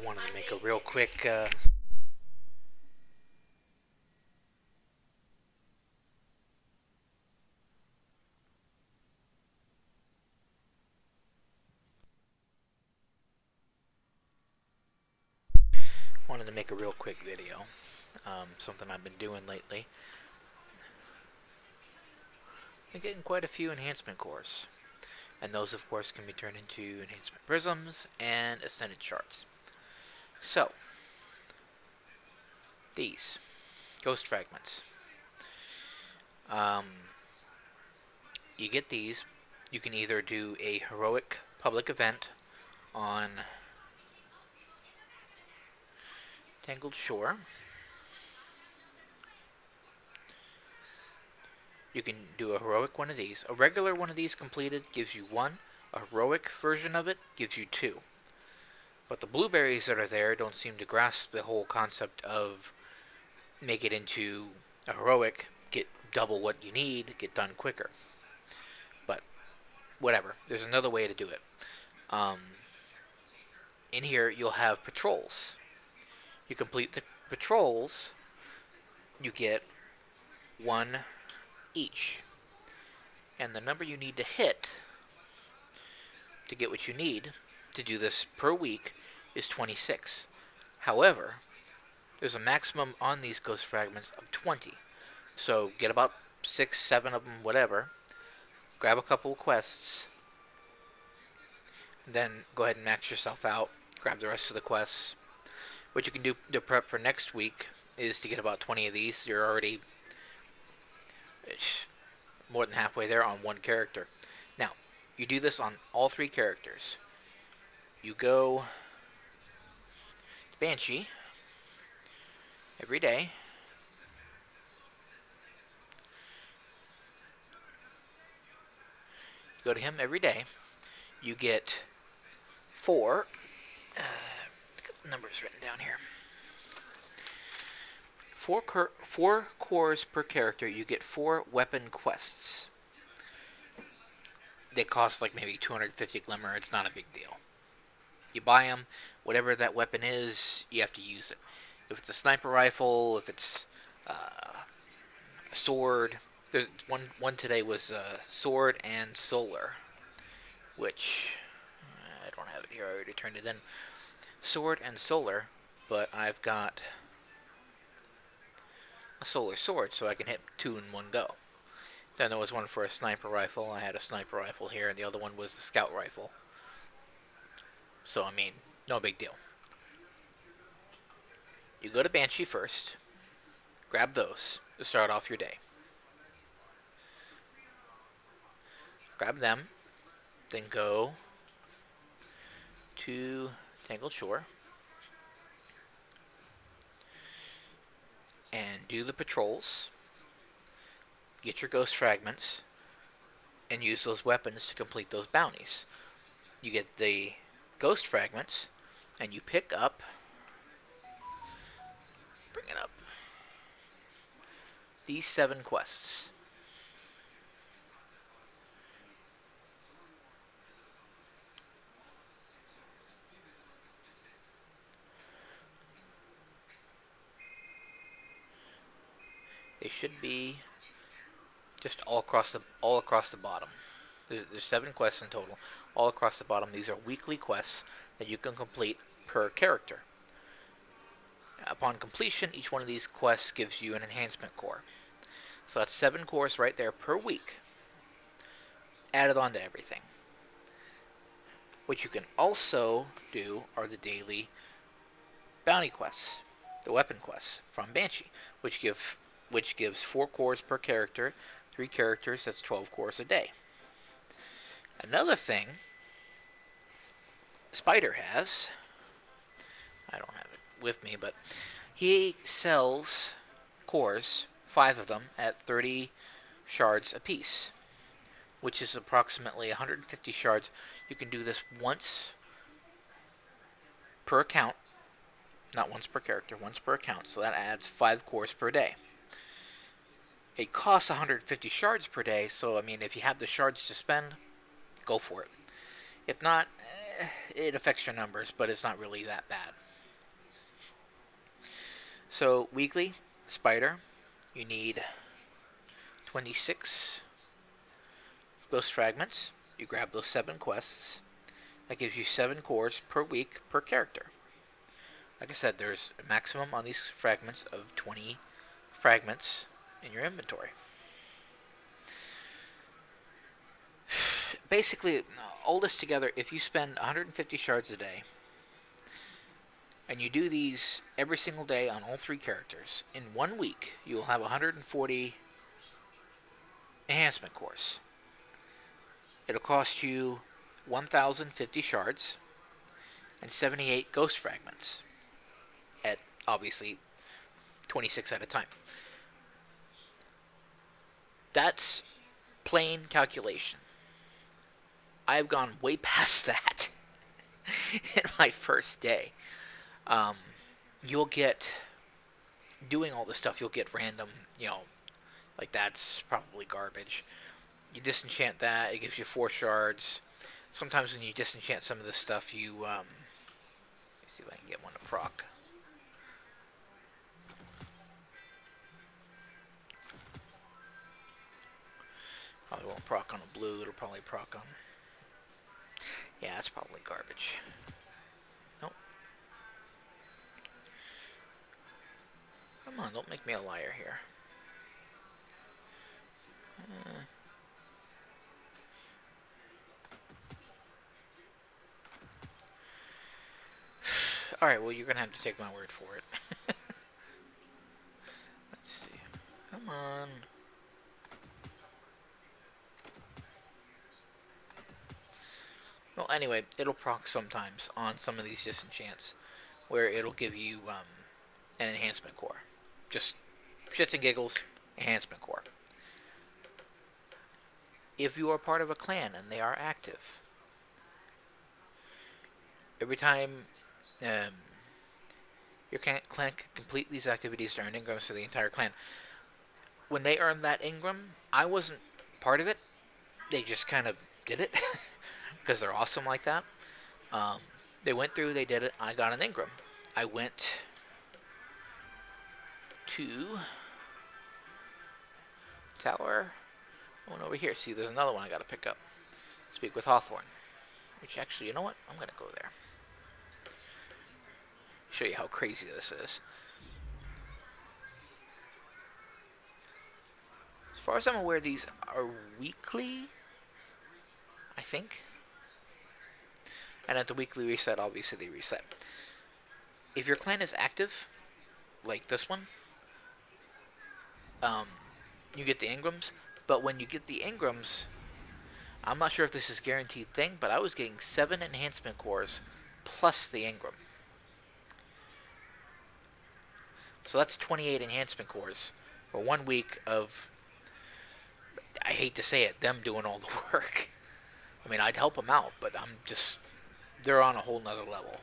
Wanted to make a real quick video. Something I've been doing lately. I'm getting quite a few enhancement cores, and those of course can be turned into enhancement prisms and ascended shards. So these ghost fragments. Um, you get these. You can either do a heroic public event on Tangled Shore. You can do a heroic one of these. A regular one of these completed gives you one. A heroic version of it gives you two. But the blueberries that are there don't seem to grasp the whole concept of make it into a heroic, get double what you need, get done quicker. But whatever. There's another way to do it. In here, you'll have patrols. You complete the patrols, you get one each. And the number you need to hit to get what you need to do this per week is 26. However, there's a maximum on these ghost fragments of 20. So get about 6, 7 of them, whatever. Grab a couple of quests. Then go ahead and max yourself out. Grab the rest of the quests. What you can do to prep for next week is to get about 20 of these. You're already more than halfway there on one character. Now, you do this on all 3 characters. You go to Banshee every day. You go to him every day. You get 4. Numbers written down here. 4 cores per character. You get 4 weapon quests. They cost like maybe 250 glimmer. It's not a big deal. You buy them. Whatever that weapon is, you have to use it. If it's a sniper rifle, if it's a sword. There's one today was sword and solar, which I don't have it here. I already turned it in. Sword and solar, but I've got a solar sword, so I can hit 2 in one go. Then there was one for a sniper rifle. I had a sniper rifle here, and the other one was a scout rifle. So, I mean, no big deal. You go to Banshee first. Grab those to start off your day. Grab them. Then go to Tangled Shore. And do the patrols. Get your ghost fragments. And use those weapons to complete those bounties. You get the ghost fragments. And you pick up. Bring it up. These 7 quests. They should be just all across the bottom. There's 7 quests in total, all across the bottom. These are weekly quests that you can complete per character. Upon completion, each one of these quests gives you an enhancement core. So that's 7 cores right there per week, added on to everything. What you can also do are the daily bounty quests, the weapon quests from Banshee, which gives 4 cores per character. 3 characters, that's 12 cores a day. Another thing Spider has, I don't have it with me, but he sells cores, 5 of them, at 30 shards apiece, which is approximately 150 shards. You can do this once per account, not once per character, once per account, so that adds 5 cores per day. It costs 150 shards per day, so I mean, if you have the shards to spend, go for it. If not, it affects your numbers, but it's not really that bad. So weekly, spider, you need 26 ghost fragments. You grab those 7 quests. That gives you 7 cores per week per character. Like I said, there's a maximum on these fragments of 20 fragments in your inventory. Basically, all this together, if you spend 150 shards a day, and you do these every single day on all 3 characters, in 1 week, you will have 140 enhancement cores. It'll cost you 1,050 shards and 78 ghost fragments at, obviously, 26 at a time. That's plain calculation. I've gone way past that in my first day. You'll get, doing all this stuff, you'll get random, like that's probably garbage. You disenchant that, it gives you 4 shards. Sometimes when you disenchant some of this stuff, you, let me see if I can get one to proc. Probably won't proc on a blue, it'll probably proc on... Yeah, that's probably garbage. Nope. Come on, don't make me a liar here. Alright, well, you're going to have to take my word for it. Let's see. Come on. Well, anyway, it'll proc sometimes on some of these disenchants, where it'll give you an enhancement core. Just shits and giggles, enhancement core. If you are part of a clan and they are active, every time your clan can complete these activities to earn ingrams for the entire clan. When they earned that ingram, I wasn't part of it. They just kind of did it because they're awesome like that. They went through, they did it. I got an ingram. I went to tower. One over here. See, there's another one I got to pick up. Speak with Hawthorne. Which actually, you know what? I'm going to go there. Show you how crazy this is. As far as I'm aware, these are weekly, I think. And at the weekly reset, obviously they reset. If your clan is active, like this one, you get the engrams. But when you get the engrams, I'm not sure if this is a guaranteed thing, but I was getting 7 enhancement cores plus the engram. So that's 28 enhancement cores for 1 week of, I hate to say it, them doing all the work. I mean, I'd help them out, but they're on a whole nother level.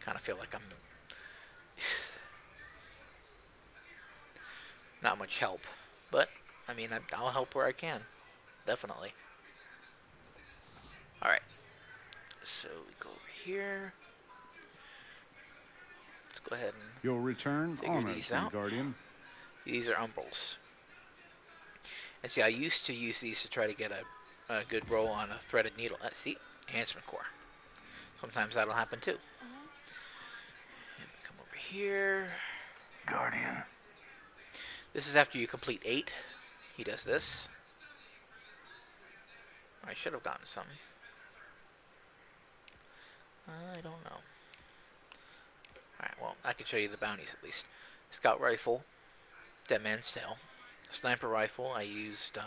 Kind of feel like I'm not much help, but I mean, I'll help where I can, definitely. Alright, so we go over here. Let's go ahead and you'll return figure these out. Guardian. These are umbrals. And see, I used to use these to try to get a good roll on a threaded needle. See? Enhancement core. Sometimes that'll happen too. And we come over here. Guardian. This is after you complete 8. He does this. I should have gotten some. I don't know. Alright, well, I can show you the bounties at least. Scout rifle. Dead Man's Tale. Sniper rifle, I used,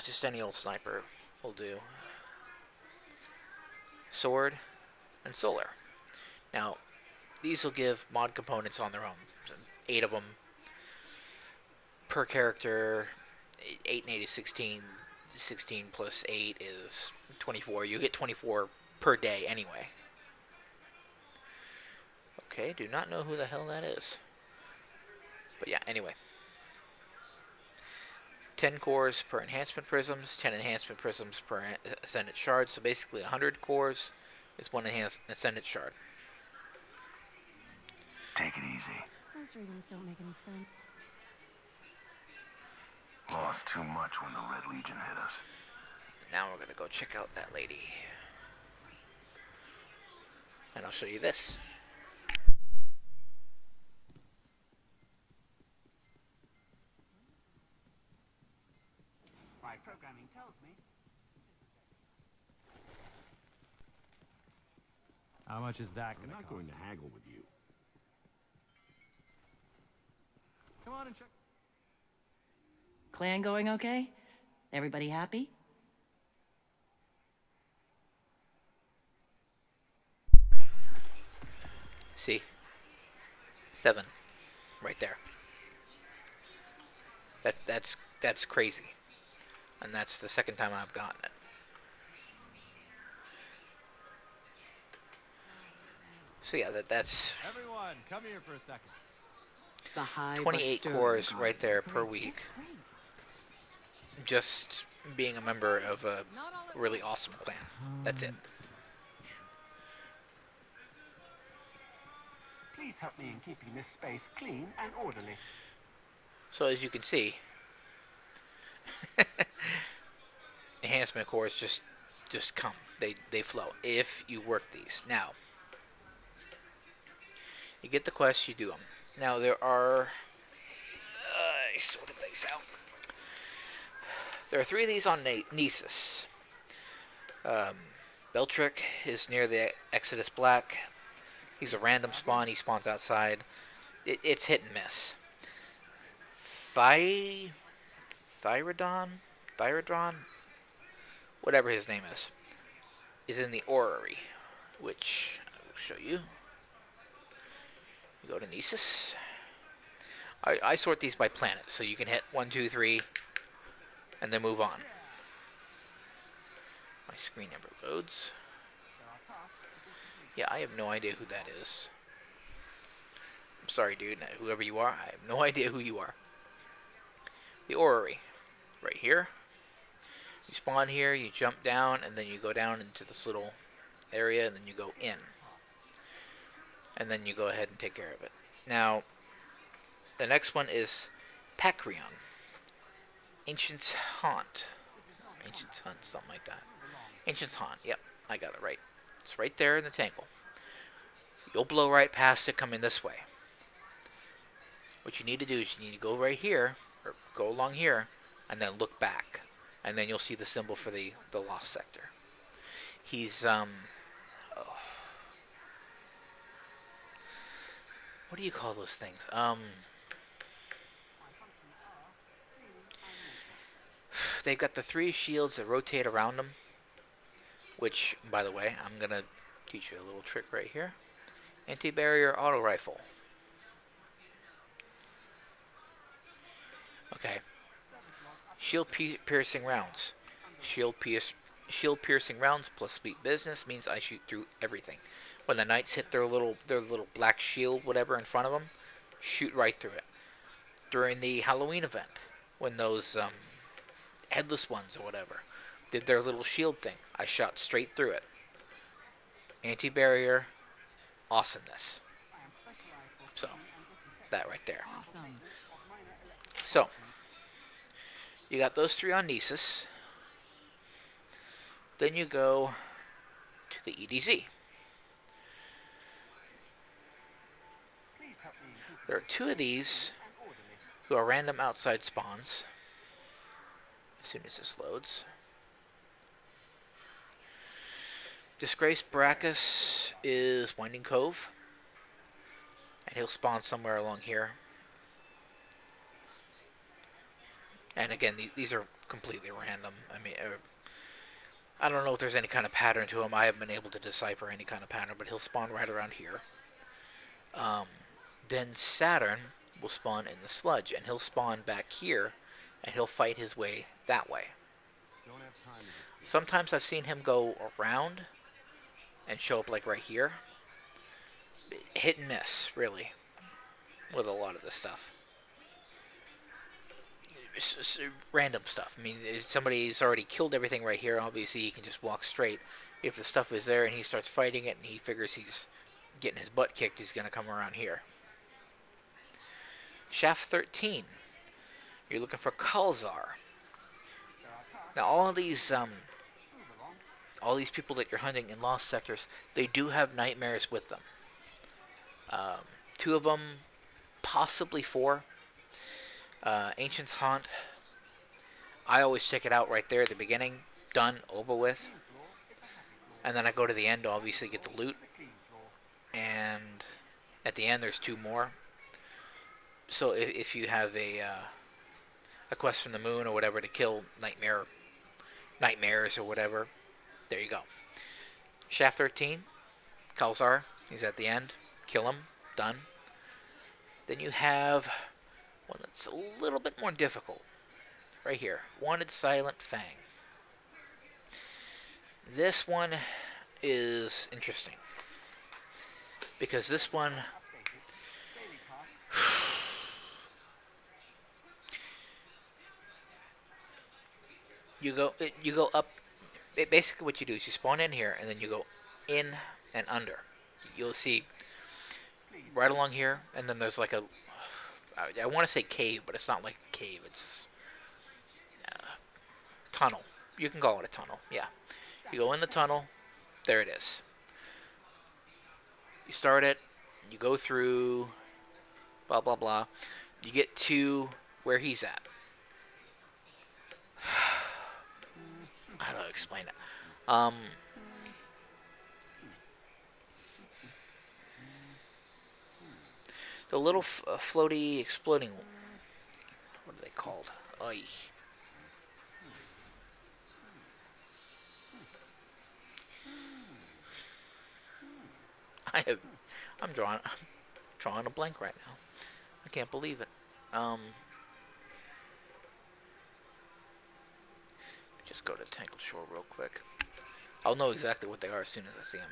just any old sniper will do. Sword and solar. Now, these will give mod components on their own. 8 of them per character. 8 and 8 is 16. 16 plus 8 is 24. You get 24 per day anyway. Okay, do not know who the hell that is. But yeah, anyway. 10 cores per enhancement prisms, 10 enhancement prisms per ascendant shard. So basically 100 cores is 1 ascendant shard. Take it easy. Those readings don't make any sense. Lost too much when the Red Legion hit us. Now we're gonna go check out that lady. And I'll show you this. My programming tells me. How much is that I'm gonna not cost? going to haggle with you. Come on and check. Clan going okay? Everybody happy? See? 7. Right there. That's crazy. And that's the second time I've gotten it. So yeah, that's Everyone, come here for a second. The high 28 cores right there per week. Just being a member of a really awesome clan. That's it. Please help me in keeping this space clean and orderly. So as you can see, enhancement cores just come. They flow if you work these. Now, you get the quests, you do them. Now there are I sorted these out. There are 3 of these on Nesis. Beltrick is near the Exodus Black. He's a random spawn. He spawns outside. It's hit and miss. Thyrodon, whatever his name is in the Orrery, which I will show you. You go to Nesis. I sort these by planet, so you can hit 1, 2, 3, and then move on. My screen never loads. Yeah, I have no idea who that is. I'm sorry, dude. Whoever you are, I have no idea who you are. The Orrery. Right here. You spawn here, you jump down, and then you go down into this little area, and then you go in. And then you go ahead and take care of it. Now, the next one is Pakrion. Ancient's Haunt. Ancient's Hunt, something like that. Ancient's Haunt, yep, I got it right. It's right there in the tangle. You'll blow right past it coming this way. What you need to do is you need to go right here, or go along here, and then look back. And then you'll see the symbol for the lost sector. He's, what do you call those things? They've got the 3 shields that rotate around them. Which, by the way, I'm going to teach you a little trick right here. Anti-barrier auto rifle. Okay. Shield piercing rounds. Shield piercing rounds plus speed business means I shoot through everything. When the knights hit their little black shield, whatever, in front of them, shoot right through it. During the Halloween event, when those headless ones or whatever did their little shield thing, I shot straight through it. Anti-barrier, awesomeness. So, that right there. Awesome. So, you got those 3 on Nesis. Then you go to the EDZ. There are 2 of these who are random outside spawns. As soon as this loads. Disgraced Brachus is Winding Cove. And he'll spawn somewhere along here. And again, these are completely random. I mean, I don't know if there's any kind of pattern to him. I haven't been able to decipher any kind of pattern, but he'll spawn right around here. Then Saturn will spawn in the sludge, and he'll spawn back here, and he'll fight his way that way. Sometimes I've seen him go around and show up like right here. Hit and miss, really, with a lot of this stuff. It's random stuff. I mean, if somebody's already killed everything right here, obviously he can just walk straight. If the stuff is there and he starts fighting it and he figures he's getting his butt kicked, he's going to come around here. Shaft 13. You're looking for Kalzar. Now all these people that you're hunting in lost sectors, they do have nightmares with them. Um, Two of them, possibly four. Ancient's Haunt. I always check it out right there at the beginning. Done, over with. And then I go to the end to obviously get the loot. And at the end there's two more. So if you have a quest from the moon or whatever to kill nightmares or whatever, there you go. Shaft 13, Kalzar, he's at the end. Kill him, done. Then you have one that's a little bit more difficult. Right here, Wanted Silent Fang. This one is interesting. Because this one... you go up. Basically what you do is you spawn in here and then you go in and under. You'll see right along here, and then there's like a, I want to say cave, but it's not like a cave, it's a tunnel. You can call it a tunnel, yeah. You go in the tunnel, there it is. You start it, you go through, blah blah blah. You get to where he's at. How do I explain it? The little floaty exploding. What are they called? Oy. I'm drawing a blank right now. I can't believe it. Just go to Tangled Shore real quick. I'll know exactly what they are as soon as I see them.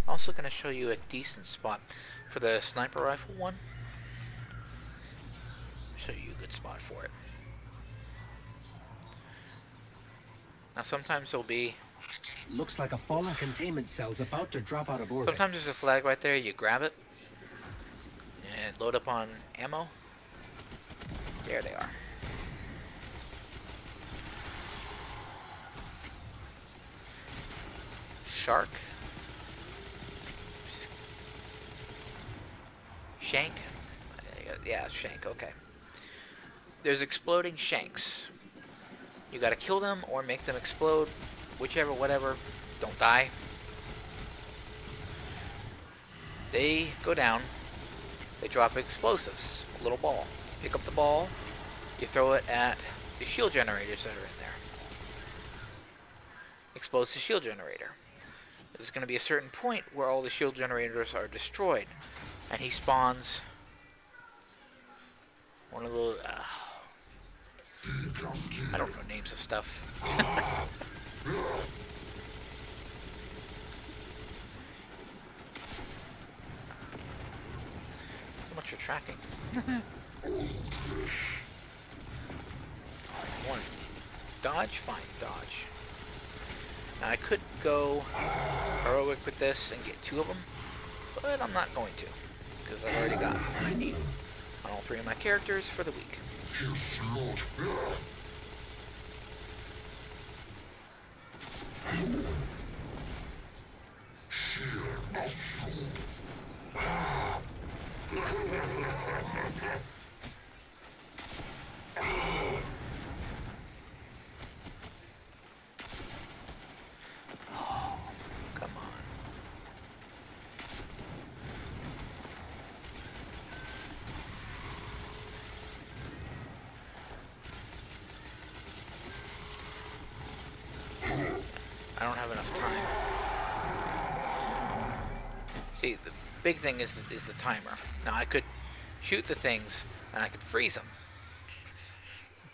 Also going to show you a decent spot for the sniper rifle one. Show you a good spot for it. Now sometimes there'll be... Looks like a fallen containment cell's about to drop out of orbit. Sometimes there's a flag right there, you grab it and load up on ammo. There they are. Shark. Shank? Yeah, shank, okay. There's exploding shanks. You gotta kill them or make them explode. Whichever, whatever. Don't die. They go down. They drop explosives. A little ball. Pick up the ball. You throw it at the shield generators that are in there. Explodes the shield generator. There's going to be a certain point where all the shield generators are destroyed. And he spawns one of those... I don't know names of stuff. So much for tracking. One. Dodge? Fine, dodge. Now I could go heroic with this and get two of them, but I'm not going to, because I've already got what I need on all three of my characters for the week. See, the big thing is the timer. Now I could shoot the things and I could freeze them,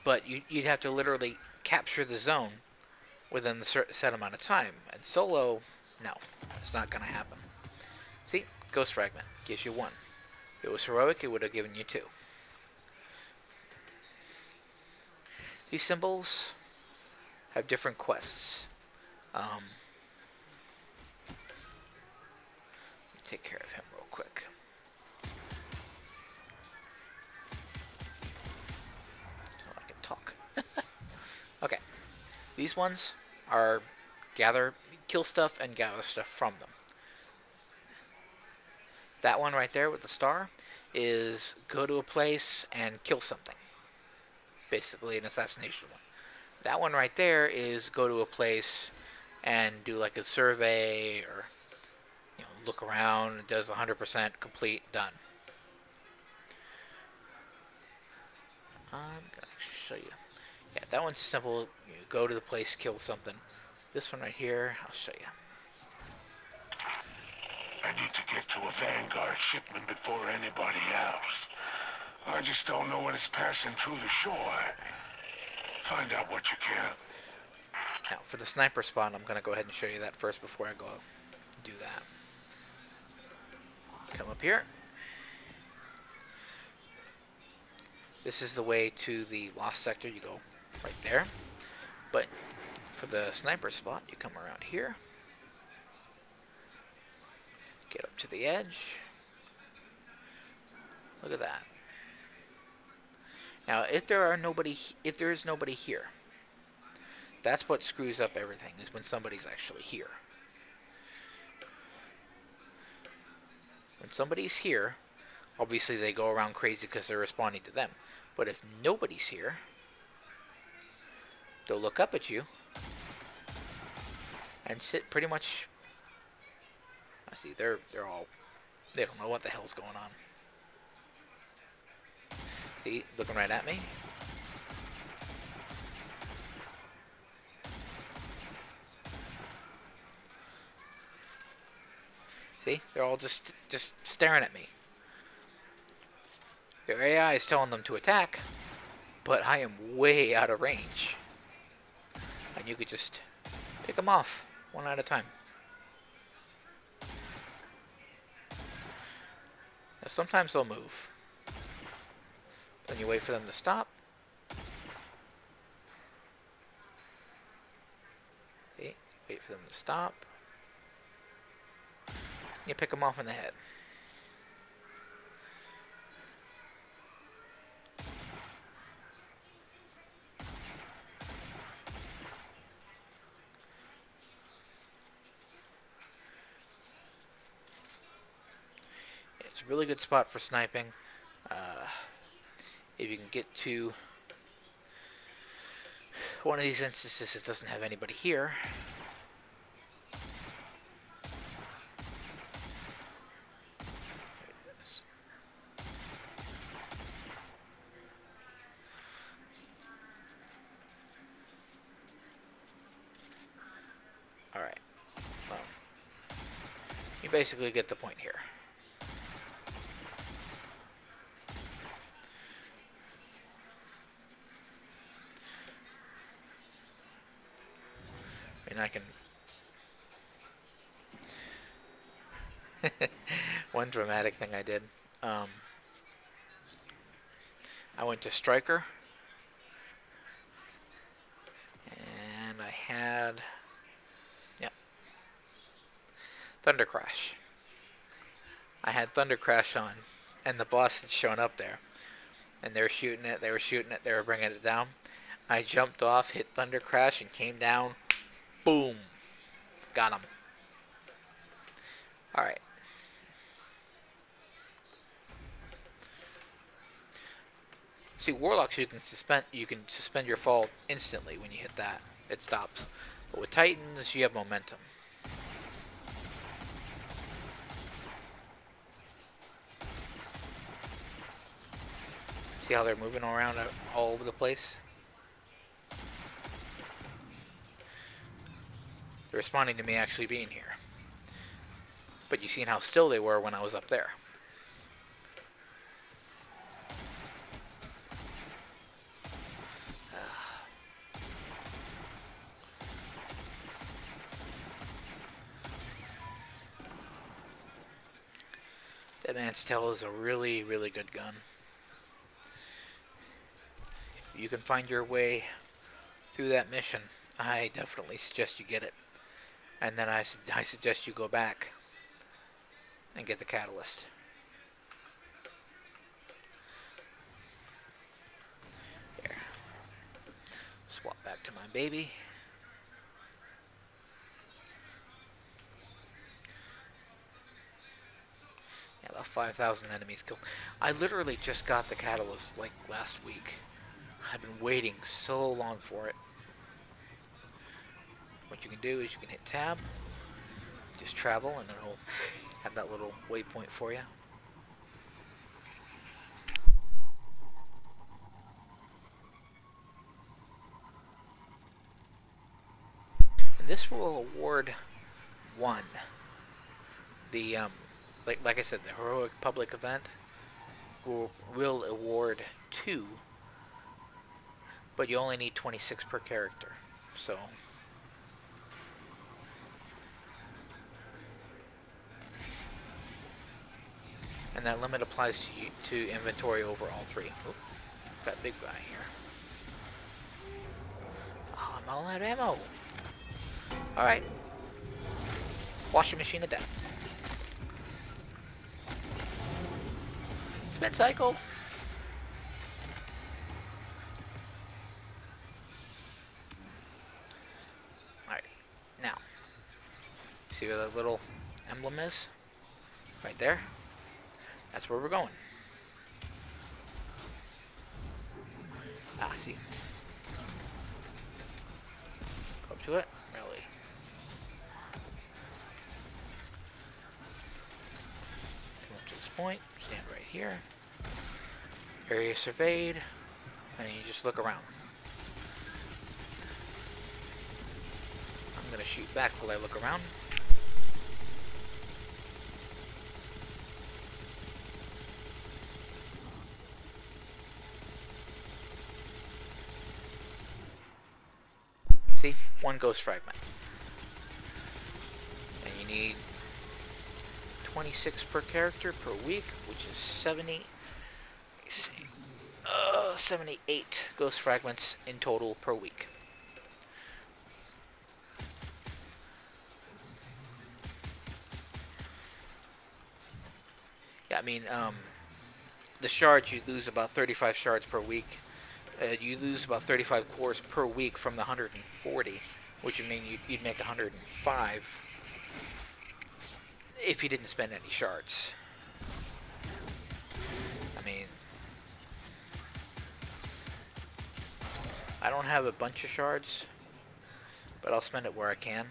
but you'd have to literally capture the zone within the set amount of time. And solo, no, it's not gonna happen. See, Ghost Fragment gives you 1. If it was heroic, it would have given you 2. These symbols have different quests. Take care of him real quick. So I can talk. Okay. These ones are kill stuff and gather stuff from them. That one right there with the star is go to a place and kill something. Basically an assassination one. That one right there is go to a place and do like a survey or look around. It does 100% complete, done. I'm gonna show you. Yeah, that one's simple. You go to the place, kill something. This one right here, I'll show you. I need to get to a Vanguard shipment before anybody else. I just don't know when it's passing through the shore. Find out what you can. Now, for the sniper spot, I'm going to go ahead and show you that first before I go do that. Come up here. This is the way to the lost sector. You go right there. But for the sniper spot, you come around here. Get up to the edge. Look at that. Now, if there is nobody here, that's what screws up everything, is when somebody's actually here. When somebody's here, obviously they go around crazy because they're responding to them. But if nobody's here, they'll look up at you and sit pretty much. I see they don't know what the hell's going on. See, looking right at me. See, they're all just staring at me. Their AI is telling them to attack, but I am way out of range. And you could just pick them off one at a time. Now, sometimes they'll move. Then you wait for them to stop. See? Wait for them to stop. You pick them off in the head. It's a really good spot for sniping. If you can get to one of these instances that doesn't have anybody here. Alright. Well, you basically get the point here. And I can... One dramatic thing I did. I went to Striker. And I had... Yep. Thunder Crash. I had Thunder Crash on. And the boss had shown up there. And they were shooting it, they were bringing it down. I jumped off, hit Thunder Crash, and came down. Boom. Got him. Alright. See, Warlocks you can suspend your fall instantly when you hit that. It stops. But with Titans you have momentum. See how they're moving around all over the place? They're responding to me actually being here. But you seen how still they were when I was up there. Dead Man's Tale is a really, really good gun. If you can find your way through that mission, I definitely suggest you get it. And then I suggest you go back and get the catalyst. There. Swap back to my baby. Yeah, about 5,000 enemies killed. I literally just got the catalyst like last week. I've been waiting so long for it. What you can do is you can hit tab, just travel, and it'll have that little waypoint for you. And this will award 1. The like I said, the heroic public event will award 2, but you only need 26 per character. So and that limit applies to inventory over all 3. Oop, got a big guy here. Oh, I'm all out of ammo. Alright. Washing machine of death. Spin cycle. Alright. Now. See where that little emblem is? Right there. That's where we're going. Ah, see. Go up to it. Really. Come up to this point. Stand right here. Area surveyed. And you just look around. I'm going to shoot back while I look around. See? 1 ghost fragment. And you need 26 per character per week, which is 70. Let me see. 78 ghost fragments in total per week. Yeah, I mean, the shards, you lose about 35 shards per week. You lose about 35 cores per week from the 140, which would mean you'd make 105 if you didn't spend any shards. I mean, I don't have a bunch of shards, but I'll spend it where I can.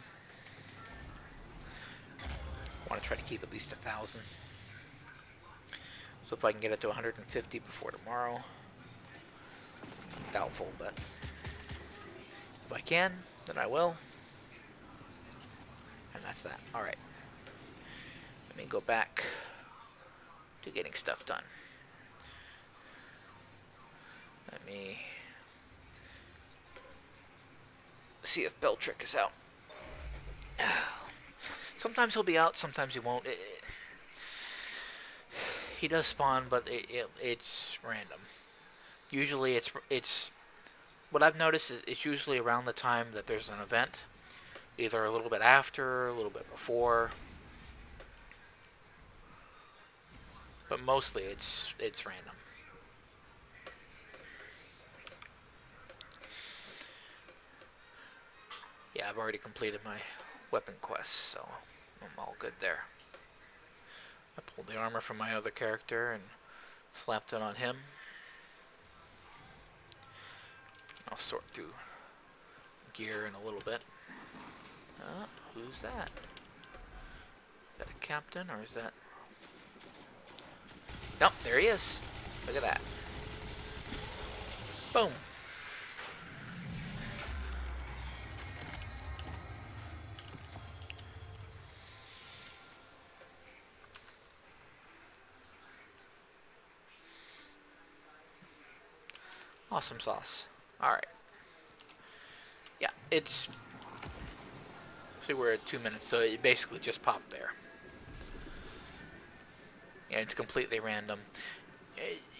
I want to try to keep at least 1,000. So if I can get it to 150 before tomorrow, doubtful, but if I can, then I will. And that's that. Alright. Let me go back to getting stuff done. Let me see if Beltrick is out. Sometimes he'll be out, sometimes he won't. He does spawn, but it's random. Usually it's what I've noticed is it's usually around the time that there's an event, either a little bit after, a little bit before, but mostly it's random. Yeah, I've already completed my weapon quest, so I'm all good there. I pulled the armor from my other character and slapped it on him. I'll sort through gear in a little bit. Who's that? Is that a captain or is that... Nope, there he is. Look at that. Boom. Awesome sauce. Alright. Yeah, it's... See, we're at 2 minutes, so it basically just popped there. Yeah, it's completely random.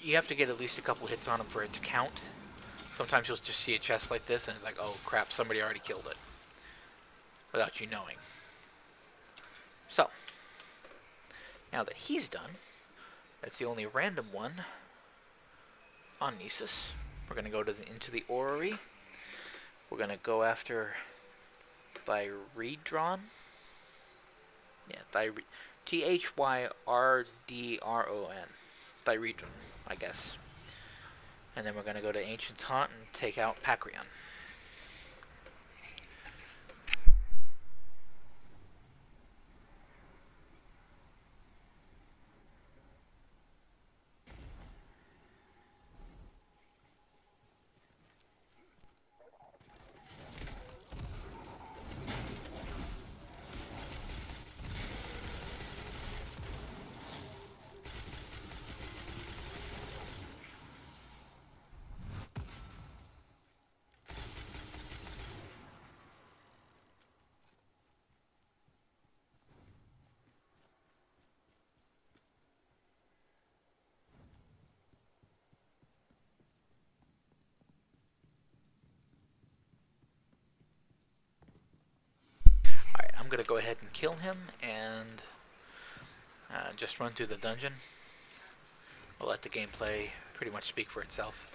You have to get at least a couple hits on him for it to count. Sometimes you'll just see a chest like this, and it's like, oh crap, somebody already killed it. Without you knowing. So, now that he's done, that's the only random one on Nisus. We're going to go to into the orrery. We're going to go after Thyrydron. Yeah, Thyrdron. Thyrydron, I guess. And then we're going to go to Ancient's Haunt and take out Pacreon. Alright, I'm going to go ahead and kill him and just run through the dungeon. I'll let the gameplay pretty much speak for itself.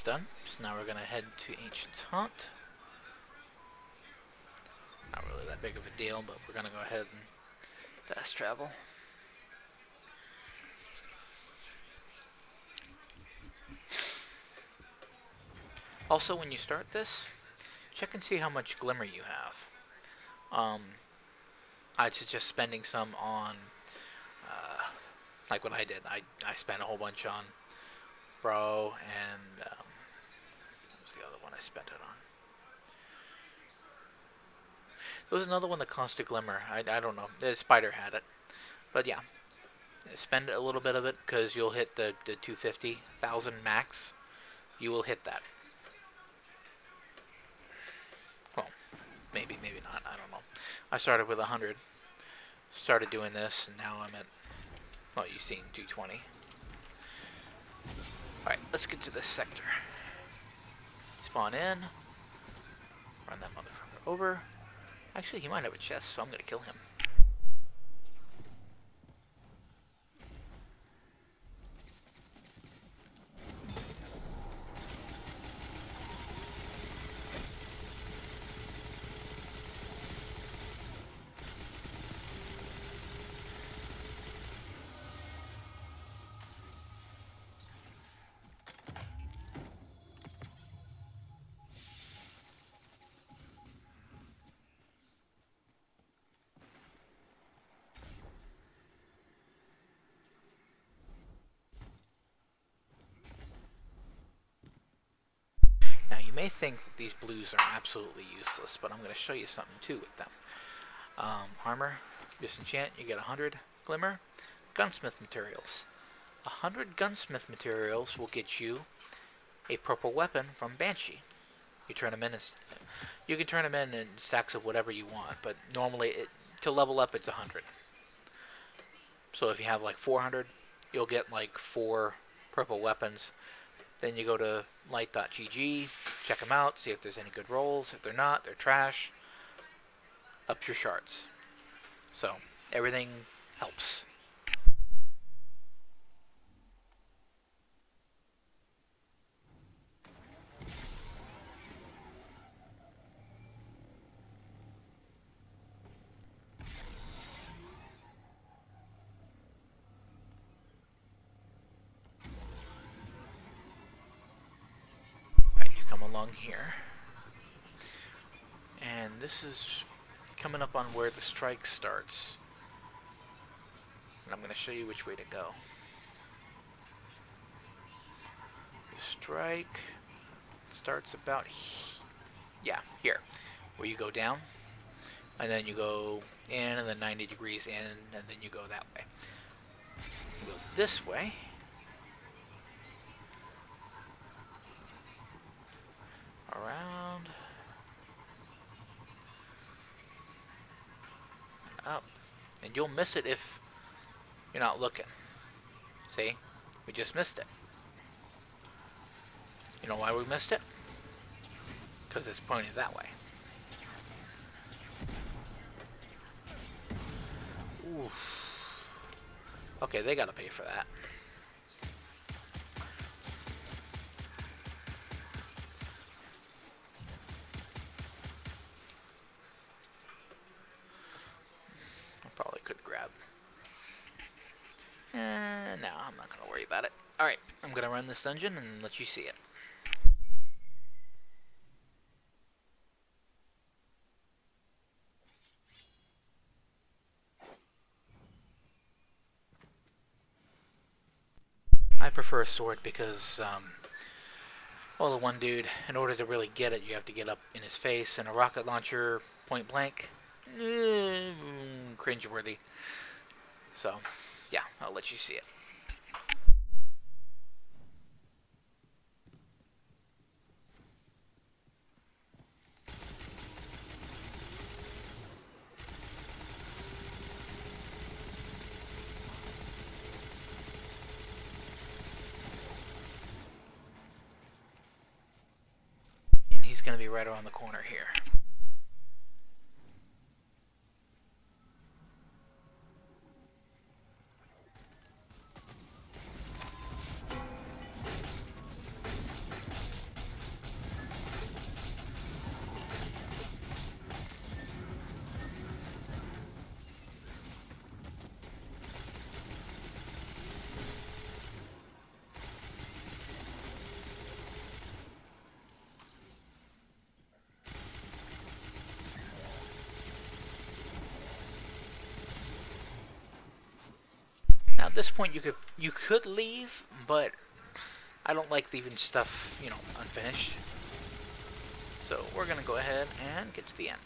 that's done. So now we're going to head to Ancient's Haunt. Not really that big of a deal, but we're going to go ahead and fast travel. Also, when you start this, check and see how much glimmer you have. I'd suggest spending some on, like what I did. I spent a whole bunch on Bro, and what was the other one I spent it on? There was another one that cost a glimmer. I don't know. The Spider had it. But yeah, spend a little bit of it because you'll hit the 250,000 max. You will hit that. Well, maybe not. I don't know. I started with 100. Started doing this, and now I'm at, well, you've seen 220. Alright, let's get to this sector. Spawn in. Run that motherfucker over. Actually, he might have a chest, so I'm gonna kill him. Now, you may think that these blues are absolutely useless, but I'm going to show you something too with them. Armor, disenchant, you get 100 glimmer. Gunsmith materials. 100 gunsmith materials will get you a purple weapon from Banshee. You turn them in, you can turn them in stacks of whatever you want, but normally to level up it's 100. So if you have like 400, you'll get like 4 purple weapons. Then you go to light.gg, check them out, see if there's any good rolls. If they're not, they're trash. Up your shards. So everything helps. Along here, and this is coming up on where the strike starts, and I'm going to show you which way to go. The strike starts about here, where you go down, and then you go in, and then 90 degrees in, and then you go that way. You go this way. Around, up, and you'll miss it if you're not looking. See, we just missed it. You know why we missed it? Because it's pointed that way. Oof. Okay, they gotta pay for that. Probably could grab. No, I'm not going to worry about it. Alright, I'm going to run this dungeon and let you see it. I prefer a sword because, well, the one dude, in order to really get it, you have to get up in his face, and a rocket launcher, point blank, cringeworthy. So, yeah, I'll let you see it. And he's going to be right around the corner here. Now at this point you could leave, but I don't like leaving stuff, you know, unfinished. So we're gonna go ahead and get to the end.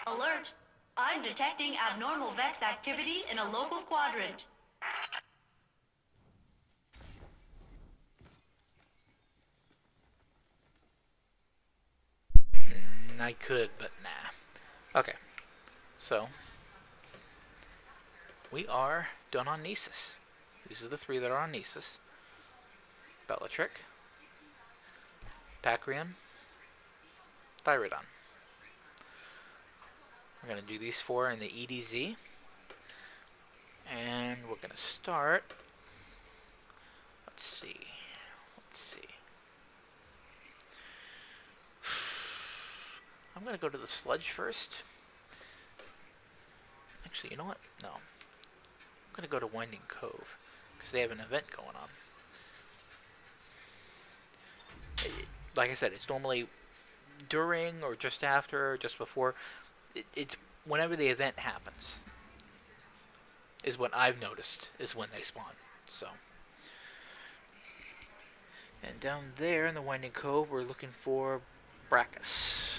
Alert! I'm detecting abnormal Vex activity in a local quadrant. I could, but nah. Okay, so we are done on Nesis. These are the 3 that are on Nesis. Bellatrix, Pacrium, Thyrodon. We're going to do these 4 in the EDZ. And we're going to start... Let's see. I'm going to go to the sludge first. Actually, you know what? No. I'm going to go to Winding Cove, because they have an event going on. Like I said, it's normally during or just after or just before. It's whenever the event happens is what I've noticed is when they spawn. So, and down there in the Winding Cove, we're looking for Brachus.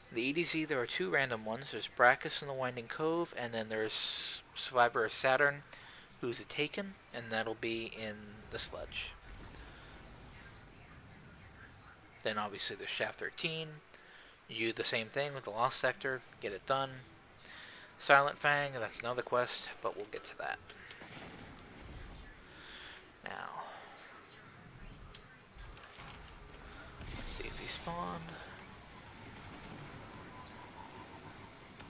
In the EDZ, there are 2 random ones. There's Brachus in the Winding Cove, and then there's Survivor of Saturn, who's a Taken, and that'll be in the sludge. Then obviously there's Shaft 13. You do the same thing with the Lost Sector, get it done. Silent Fang, that's another quest, but we'll get to that. Now, let's see if he spawned.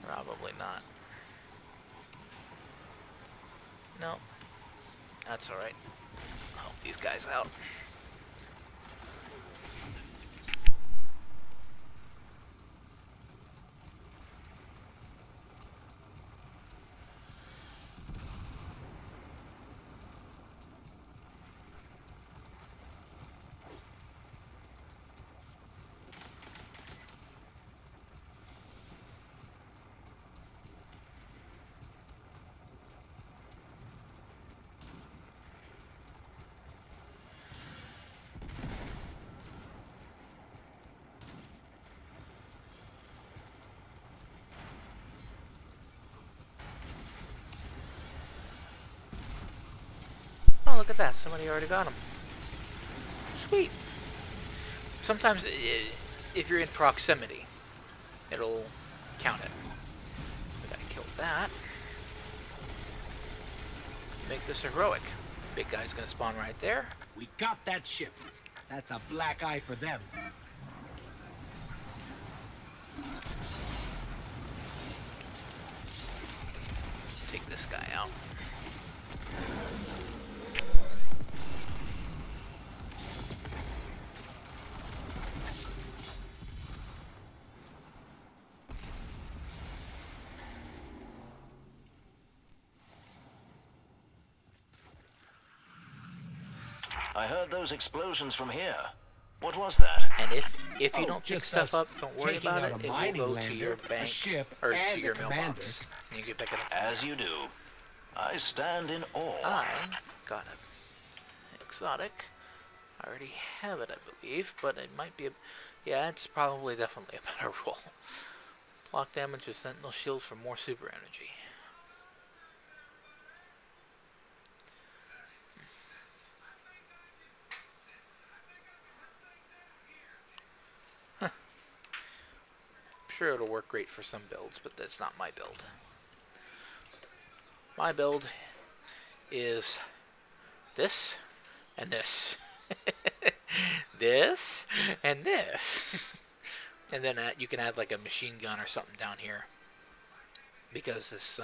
Probably not. No, that's alright. I'll help these guys out. Oh, look at that. Somebody already got him. Sweet. Sometimes, if you're in proximity, it'll count it. We gotta kill that. Make this heroic. Big guy's gonna spawn right there. We got that ship. That's a black eye for them. Take this guy out. I heard those explosions from here. What was that? And if you don't pick just stuff us up, don't worry taking about out it. a It will mining go to lander, your a bank ship, or and to your a commander. mailbox. And you can pick it up. As you do. I stand in awe. I got an exotic. I already have it, I believe, but it might be a... Yeah, it's probably definitely a better roll. Block damage with Sentinel Shield for more super energy. I'm sure it'll work great for some builds, but that's not my build. My build is this and this. This and this. And then you can add like a machine gun or something down here. Because this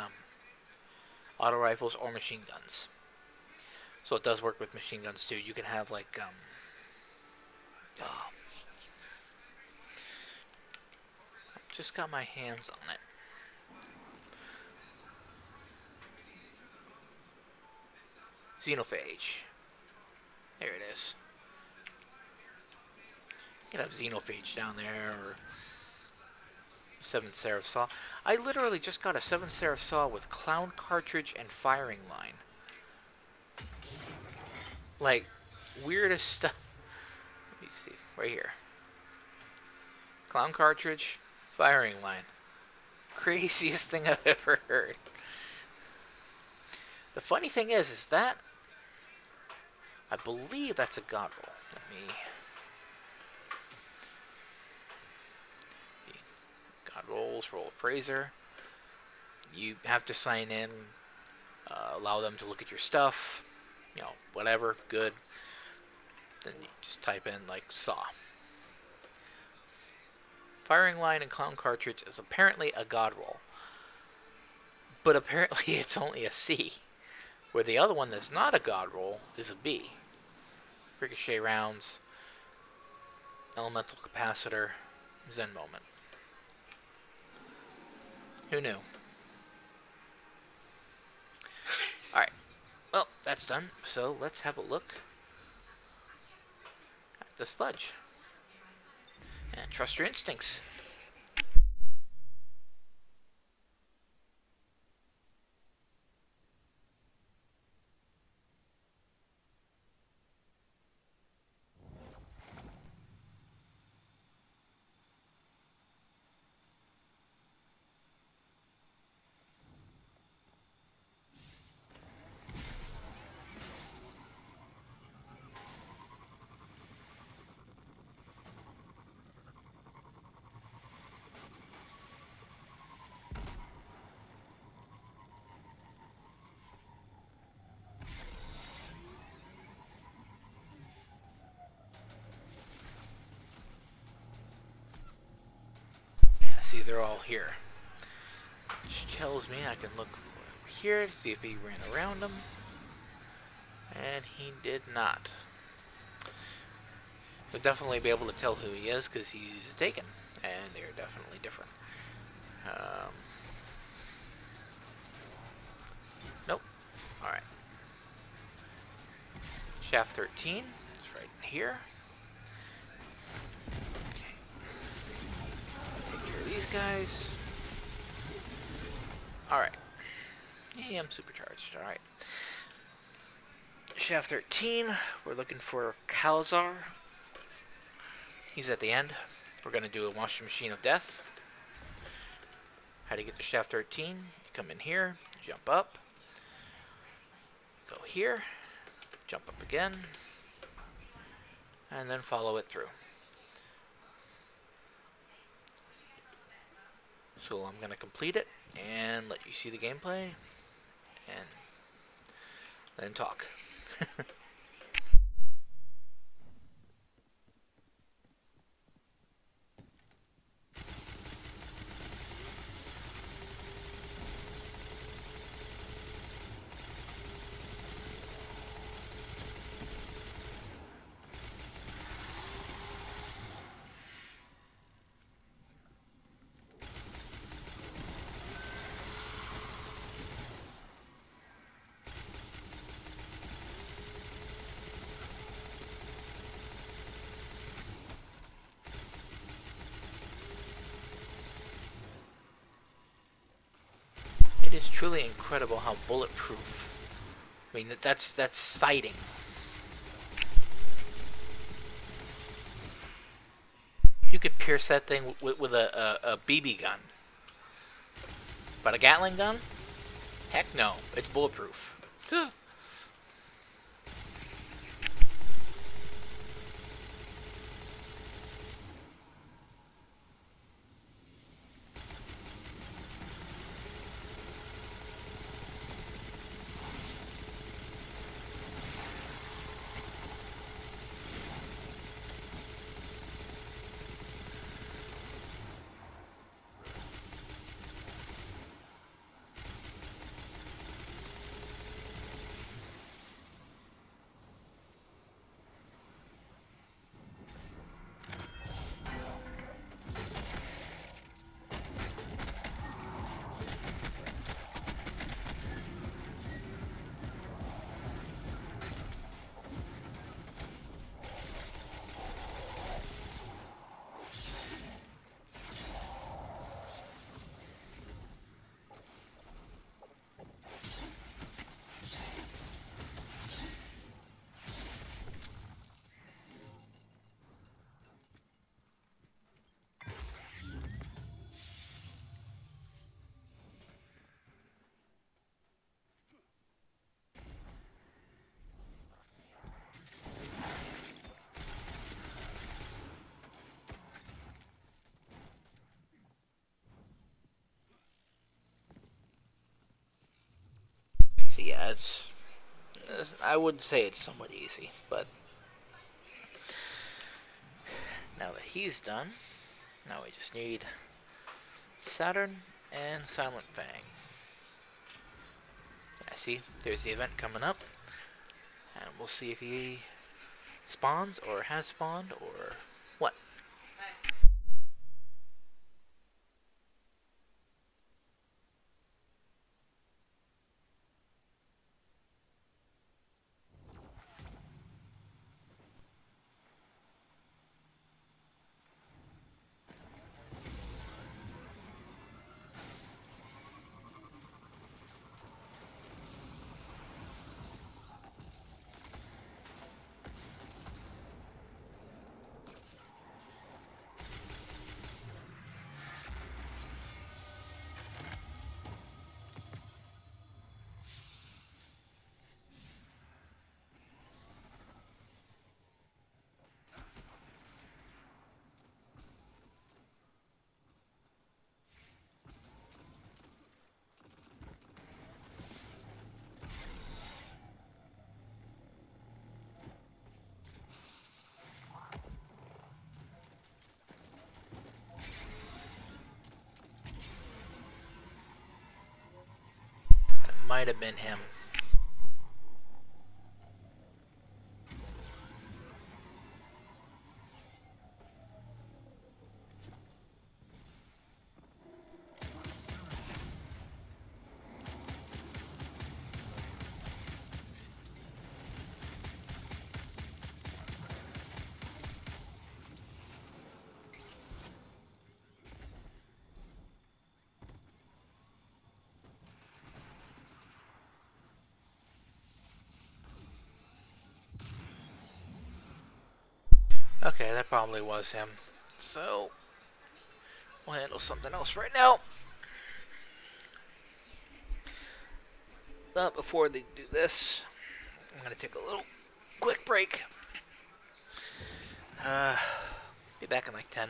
auto rifles or machine guns. So it does work with machine guns too. You can have like just got my hands on it. Xenophage. There it is. You can have Xenophage down there, or 7th Seraph Saw. I literally just got a 7th Seraph Saw with clown cartridge and firing line. Like, weirdest stuff. Let me see, right here. Clown cartridge, firing line. Craziest thing I've ever heard. The funny thing is that I believe that's a god roll. Let me... God rolls, roll appraiser. You have to sign in, allow them to look at your stuff, you know, whatever, good. Then you just type in, like, saw. Firing line and clown cartridge is apparently a god roll. But apparently it's only a C. Where the other one that's not a god roll is a B. Ricochet rounds, elemental capacitor, Zen moment. Who knew? Alright. Well, that's done. So let's have a look at the sludge. And trust your instincts. See, they're all here. Which tells me I can look over here to see if he ran around them. And he did not. You'll definitely be able to tell who he is because he's taken. And they're definitely different. Nope. Alright. Shaft 13 is right in here. These guys. Alright. Yeah, I'm supercharged. Alright. Shaft 13. We're looking for Kalazar. He's at the end. We're going to do a washing machine of death. How to get to Shaft 13. You come in here. Jump up. Go here. Jump up again. And then follow it through. So I'm going to complete it and let you see the gameplay and then talk. is truly incredible how bulletproof. I mean, that's sighting. You could pierce that thing with a BB gun. But a Gatling gun? Heck no. It's bulletproof. So yeah, I would say it's somewhat easy, but now that he's done, now we just need Saturn and Silent Fang. Yeah, see, there's the event coming up, and we'll see if he spawns or has spawned or what. It might have been him. Okay, that probably was him. So, we'll handle something else right now. But before they do this, I'm going to take a little quick break. Be back in like 10.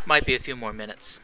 Might be a few more minutes.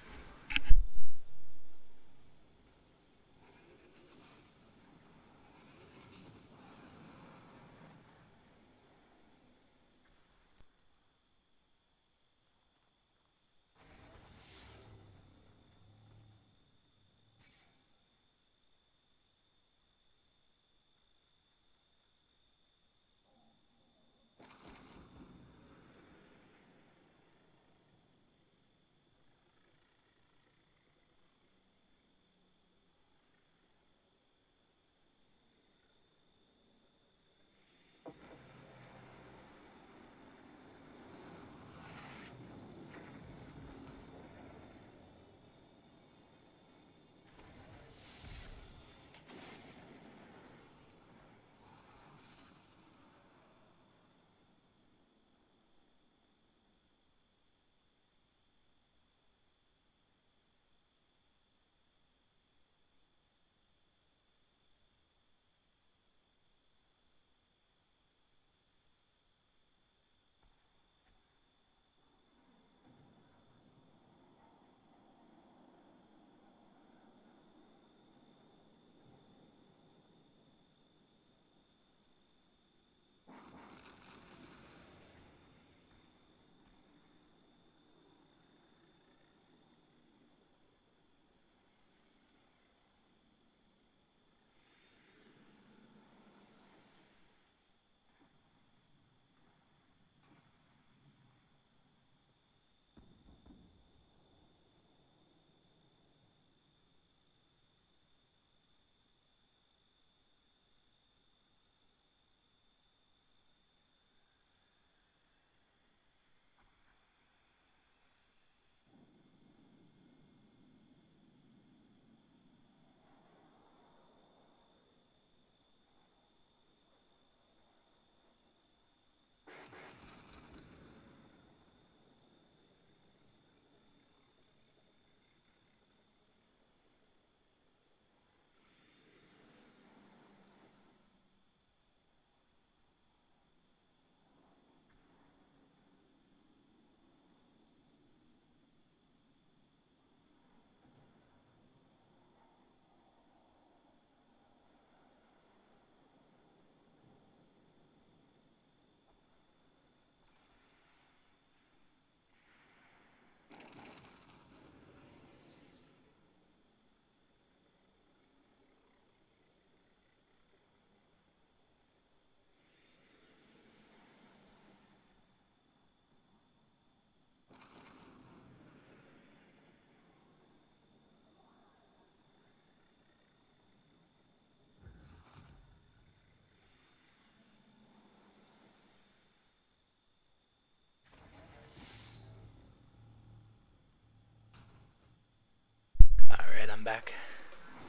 Alright, I'm back.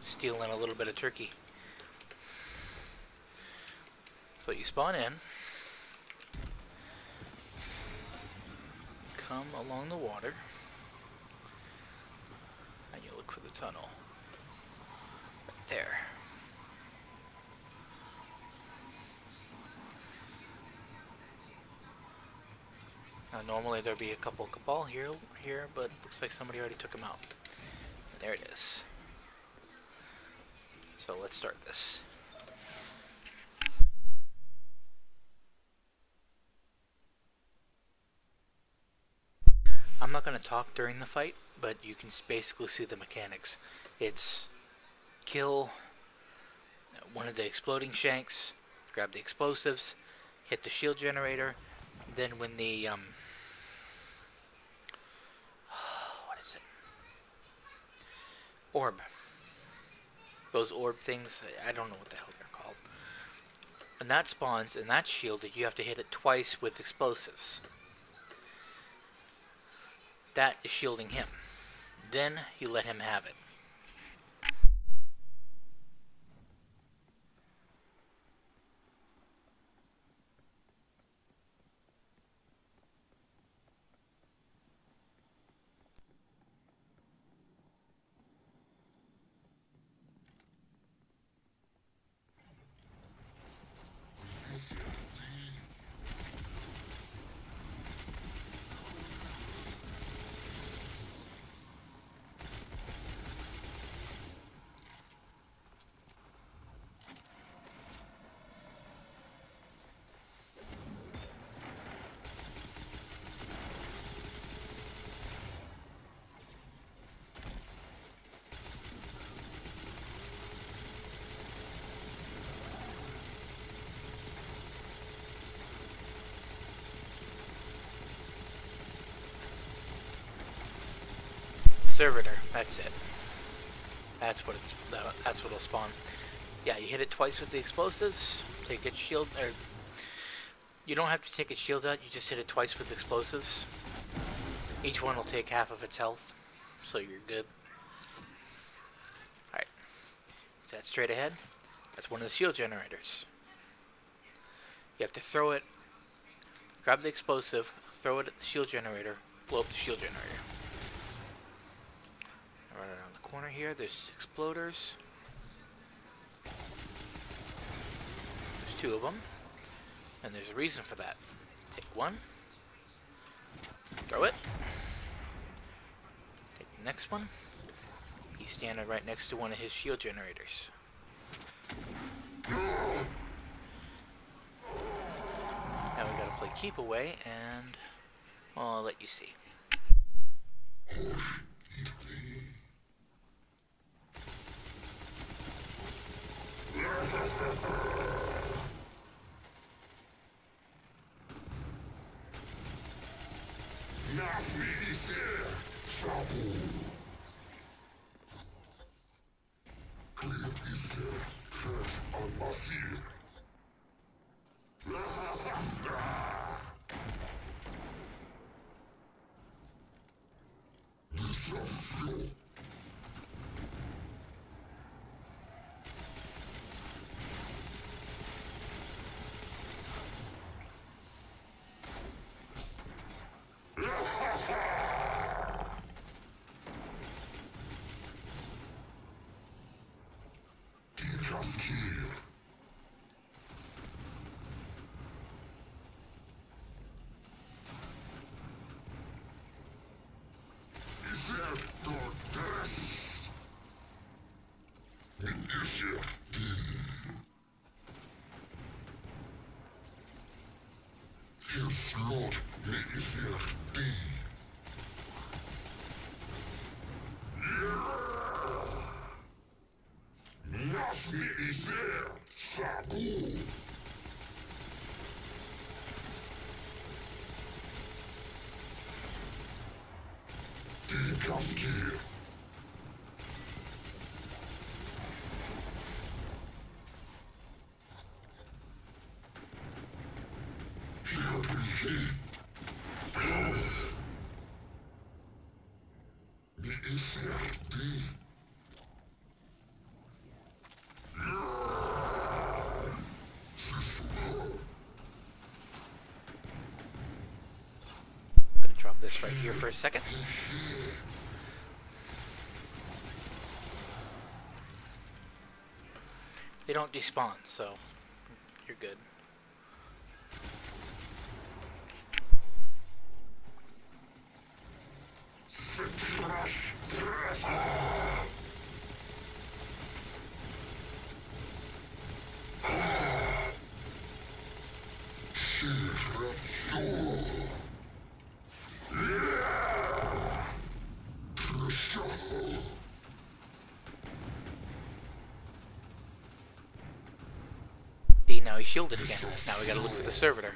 Stealing a little bit of turkey. So you spawn in, come along the water, and you look for the tunnel. Right there. Now normally there'd be a couple cabal here, but looks like somebody already took him out. And there it is. So let's start this. I'm not going to talk during the fight, but you can basically see the mechanics. It's kill one of the exploding shanks, grab the explosives, hit the shield generator, then when the what is it? Orb. Those orb things, I don't know what the hell they're called. When that spawns and that's shielded, you have to hit it twice with explosives. That is shielding him. Then you let him have it. servitor. That's it. That's what it'll spawn. Yeah, you hit it twice with the explosives. Take its shield, or you don't have to take its shields out. You just hit it twice with explosives. Each one will take half of its health, so you're good. All right. Is that straight ahead? That's one of the shield generators. You have to throw it. Grab the explosive. Throw it at the shield generator. Blow up the shield generator. Right around the corner here, there's exploders. There's 2 of them. And there's a reason for that. Take one. Throw it. Take the next one. He's standing right next to one of his shield generators. Now we gotta play keep away and... well, I'll let you see. Gonna drop this right here for a second. They don't despawn, so you're good. See, now he's shielded again. Now we gotta look for the servitor.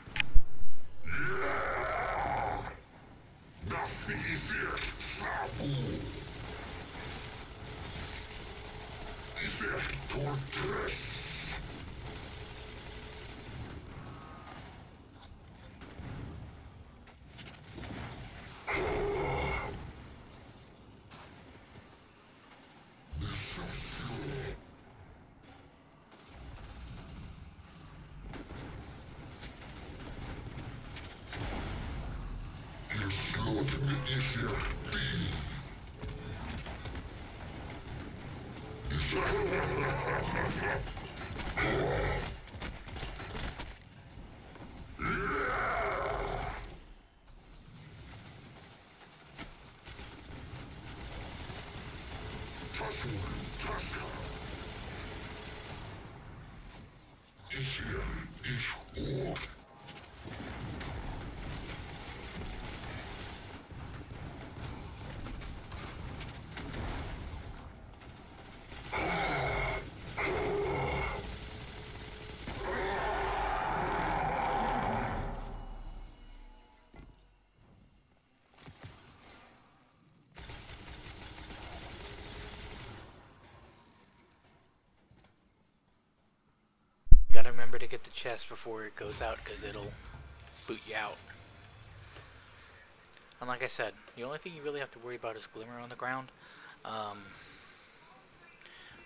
remember to get the chest before it goes out, because it'll boot you out. And like I said, the only thing you really have to worry about is Glimmer on the ground.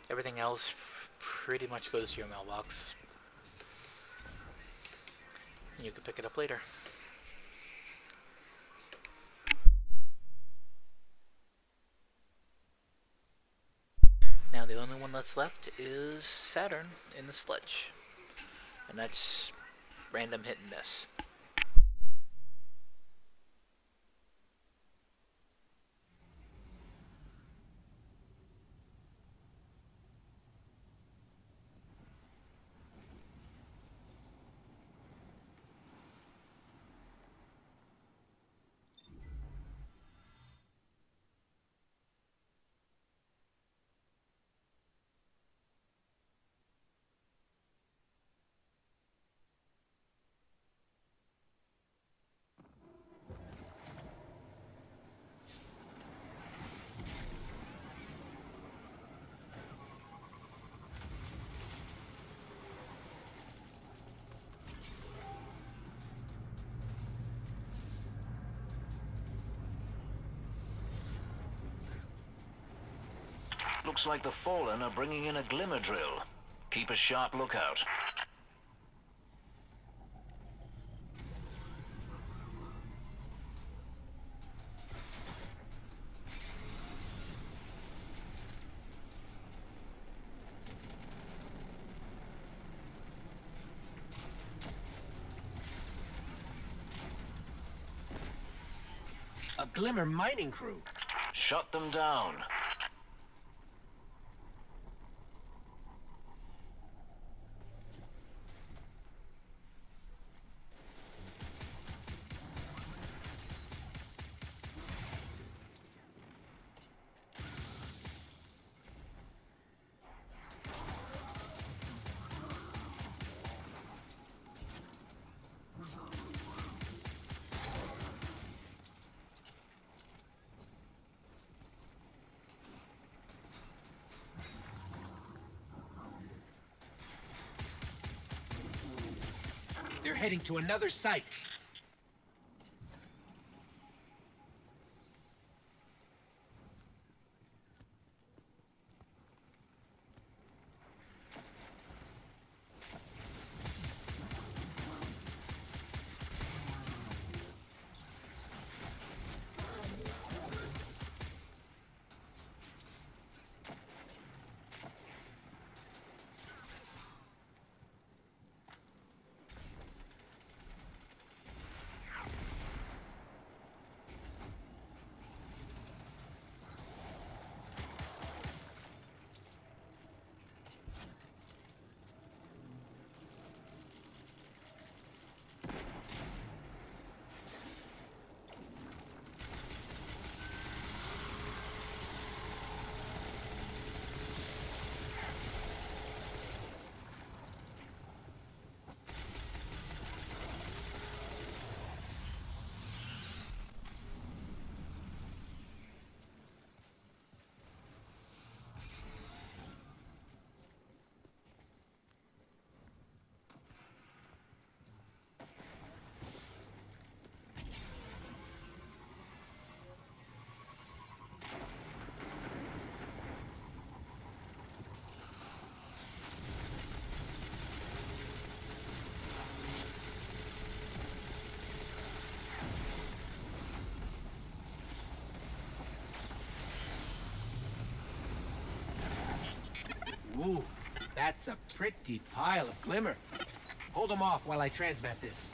Everything else pretty much goes to your mailbox. You can pick it up later. Now the only one that's left is Saturn in the sledge. And that's random hit and miss. Looks like the Fallen are bringing in a glimmer drill. Keep a sharp lookout. A Glimmer mining crew. Shut them down. They're heading to another site. Ooh, that's a pretty pile of Glimmer. Hold them off while I transmat this.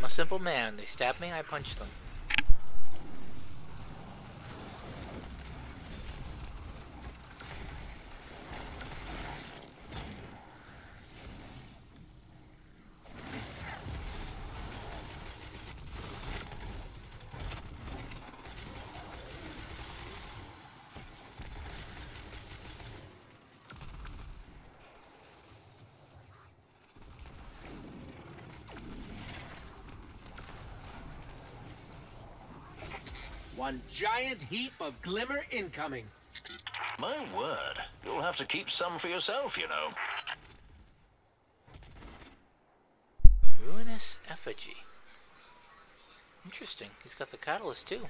a simple man. They stab me, I punch them. One giant heap of glimmer incoming. My word, you'll have to keep some for yourself, you know. Ruinous effigy. Interesting. He's got the catalyst too.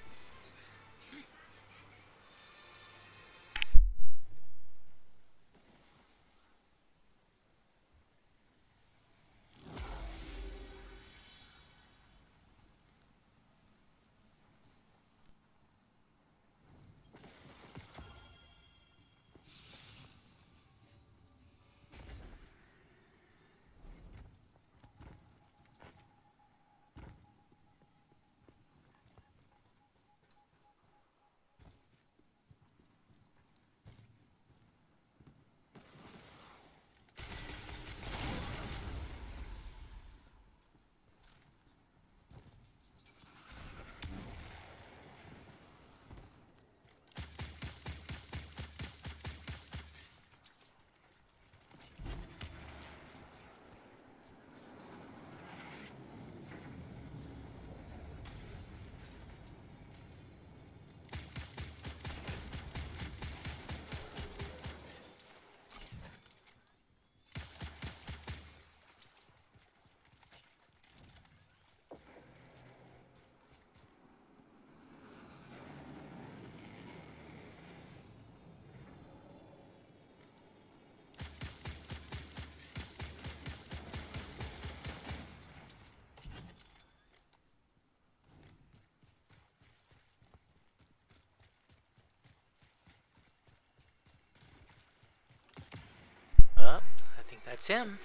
I think that's him.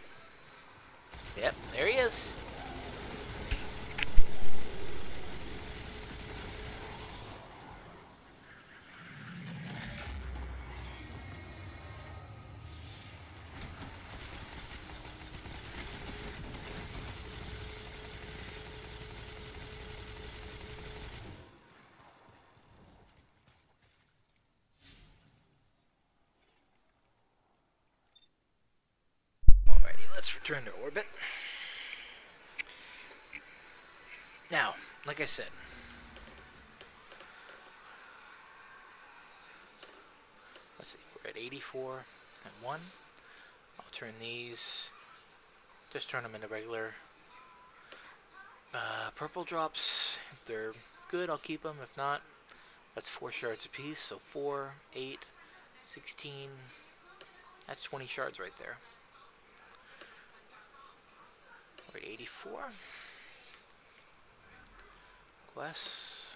Yep, there he is. Alrighty, let's return to orbit. Now, like I said, let's see, we're at 84 and 1. I'll turn these, just turn them into regular purple drops. If they're good, I'll keep them. If not, that's 4 shards apiece. So 4, 8, 16. That's 20 shards right there. We're at 84. Quests.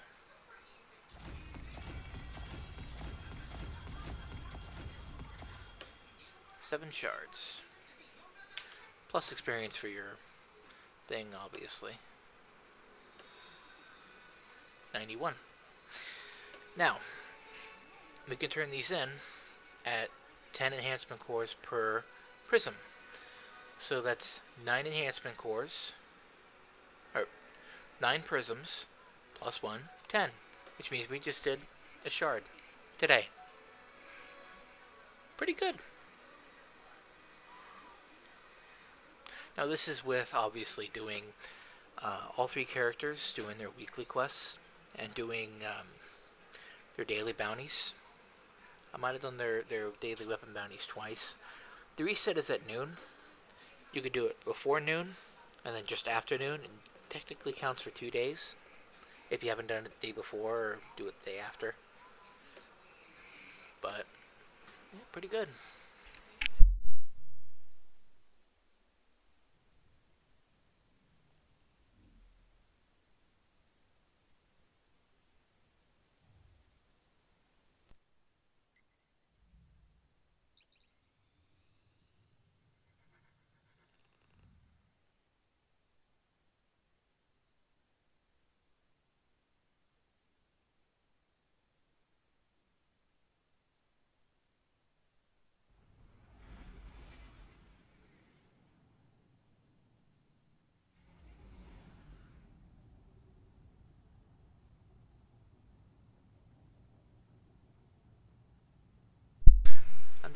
Seven shards. Plus experience for your thing, obviously. 91. Now, we can turn these in at 10 enhancement cores per prism. So that's 9 enhancement cores, or 9 prisms, plus 1, 10. Which means we just did a shard today. Pretty good. Now this is with obviously doing all 3 characters, doing their weekly quests, and doing their daily bounties. I might have done their daily weapon bounties twice. The reset is at noon. You could do it before noon, and then just after noon, and technically counts for 2 days. If you haven't done it the day before, or do it the day after. But, yeah, pretty good.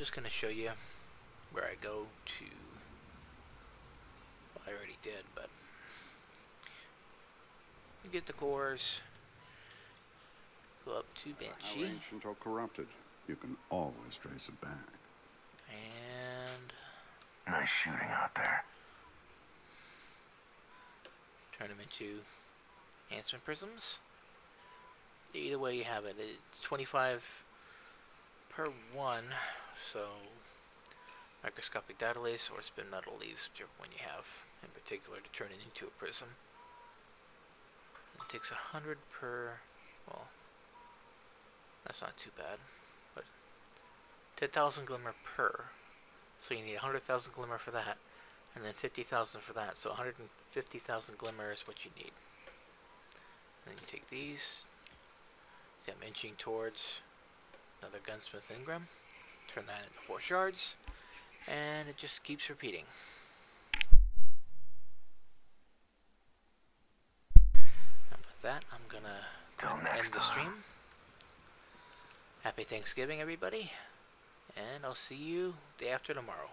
just going to show you where I go to. Well, I already did, but you get the cores, go up to How Banshee, ancient or corrupted, you can always trace it back. and Nice shooting out there. turn them into enhancement prisms. Either way you have it, it's 25 per one, so microscopic data lace or spin metal leaves, whichever one you have in particular to turn it into a prism. It takes 100 per, well, that's not too bad, but 10,000 glimmer per, so you need 100,000 glimmer for that, and then 50,000 for that, so 150,000 glimmer is what you need. And then you take these, see I'm inching towards another gunsmith engram, turn that into 4 shards, and it just keeps repeating. And with that, I'm gonna end the stream. Happy Thanksgiving, everybody, and I'll see you day after tomorrow.